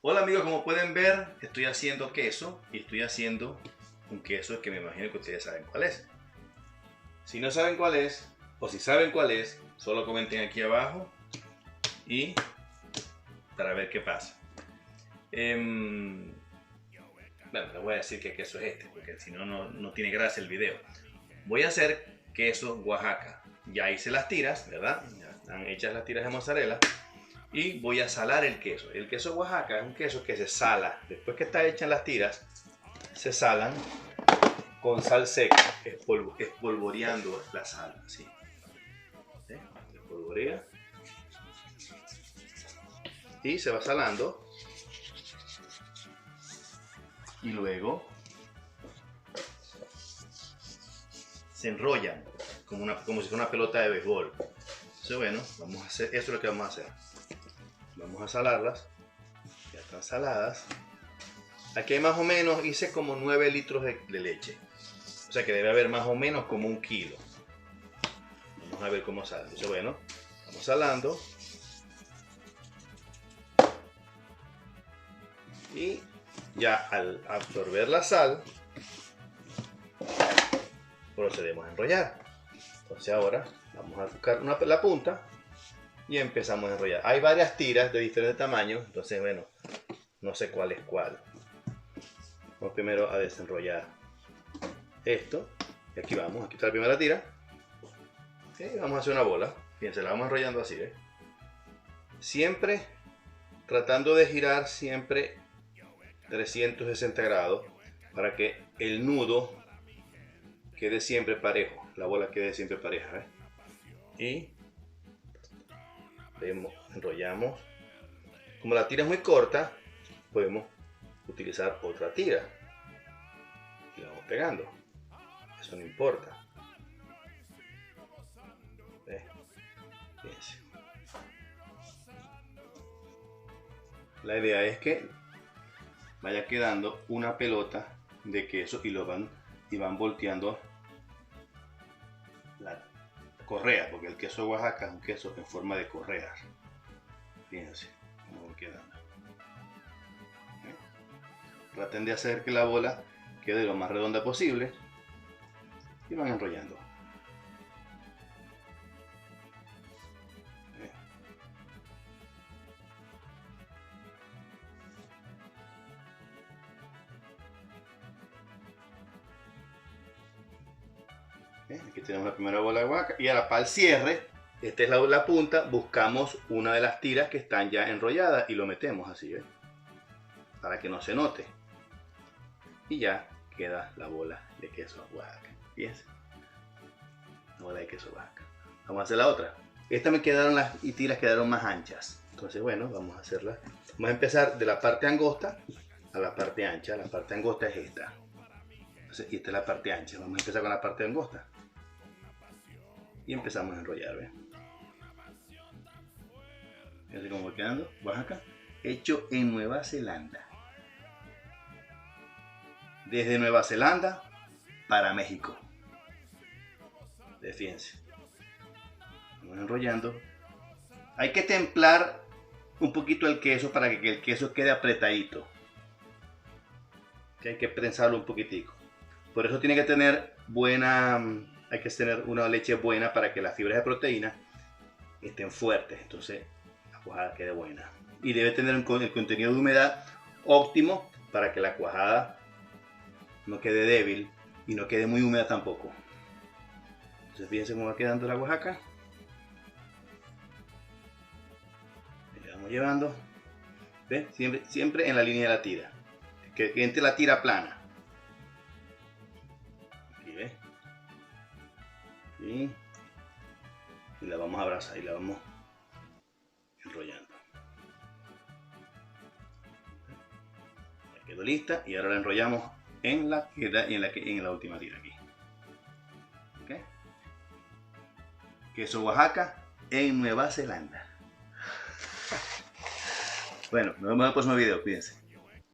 Hola amigos, como pueden ver, estoy haciendo queso y estoy haciendo un queso que me imagino que ustedes saben cuál es. Si no saben cuál es, o si saben cuál es, solo comenten aquí abajo y para ver qué pasa. Bueno, les voy a decir qué queso es este, porque si no, no tiene gracia el video. Voy a hacer queso Oaxaca. Ya hice las tiras, ¿verdad? Ya están hechas las tiras de mozzarella. Y voy a salar el queso. El queso Oaxaca es un queso que se sala. Después que está hecha en las tiras, se salan con sal seca, espolvoreando la sal. Así. ¿Sí? Se espolvorea. Y se va salando. Y luego se enrollan como si fuera una pelota de béisbol. Entonces, bueno, vamos a hacer, eso es lo que vamos a hacer. Vamos a salarlas. Ya están saladas. Aquí hay más o menos, hice como 9 litros de leche. O sea que debe haber más o menos como 1 kilo. Vamos a ver cómo sale. Entonces, bueno, vamos salando. Y ya al absorber la sal, procedemos a enrollar. Entonces ahora vamos a buscar la punta y empezamos a enrollar. Hay varias tiras de diferentes tamaños, entonces bueno, no sé cuál es cuál. Vamos primero a desenrollar esto. Y aquí vamos, aquí está la primera tira. Y vamos a hacer una bola. Fíjense, la vamos enrollando así, ¿ves? Siempre tratando de girar siempre 360 grados para que el nudo quede siempre parejo, la bola quede siempre pareja, ¿ves? Y enrollamos. Como la tira es muy corta, podemos utilizar otra tira y la vamos pegando. Eso no importa. ¿Ves? Fíjense. La idea es que vaya quedando una pelota de queso y van volteando la correa, porque el queso Oaxaca es un queso en forma de correa. Fíjense cómo va quedando. Traten de hacer que la bola quede lo más redonda posible y van enrollando. Aquí tenemos la primera bola de Oaxaca y ahora para el cierre, esta es la punta, buscamos una de las tiras que están ya enrolladas y lo metemos así, ¿ves? Para que no se note. Y ya queda la bola de queso Oaxaca. Fíjense. La bola de queso Oaxaca. Vamos a hacer la otra. Esta me quedaron, las tiras quedaron más anchas. Entonces, bueno, vamos a hacerla. Vamos a empezar de la parte angosta a la parte ancha. La parte angosta es esta. Entonces, y esta es la parte ancha. Vamos a empezar con la parte angosta. Y empezamos a enrollar, ¿ves? Fíjense cómo va quedando. Oaxaca. Hecho en Nueva Zelanda. Desde Nueva Zelanda para México. Fíjense. Vamos enrollando. Hay que templar un poquito el queso para que el queso quede apretadito. Que hay que prensarlo un poquitico. Por eso tiene que tener hay que tener una leche buena para que las fibras de proteína estén fuertes. Entonces la cuajada quede buena. Y debe tener el contenido de humedad óptimo para que la cuajada no quede débil y no quede muy húmeda tampoco. Entonces fíjense cómo va quedando la Oaxaca. Le vamos llevando. ¿Ven? Siempre en la línea de la tira. Que entre la tira plana. Aquí, ¿ves? Y la vamos a abrazar y la vamos enrollando. Ya quedó lista y ahora la enrollamos en la última tira aquí. ¿Okay? Queso Oaxaca en Nueva Zelanda. Bueno, nos vemos en el próximo video, cuídense.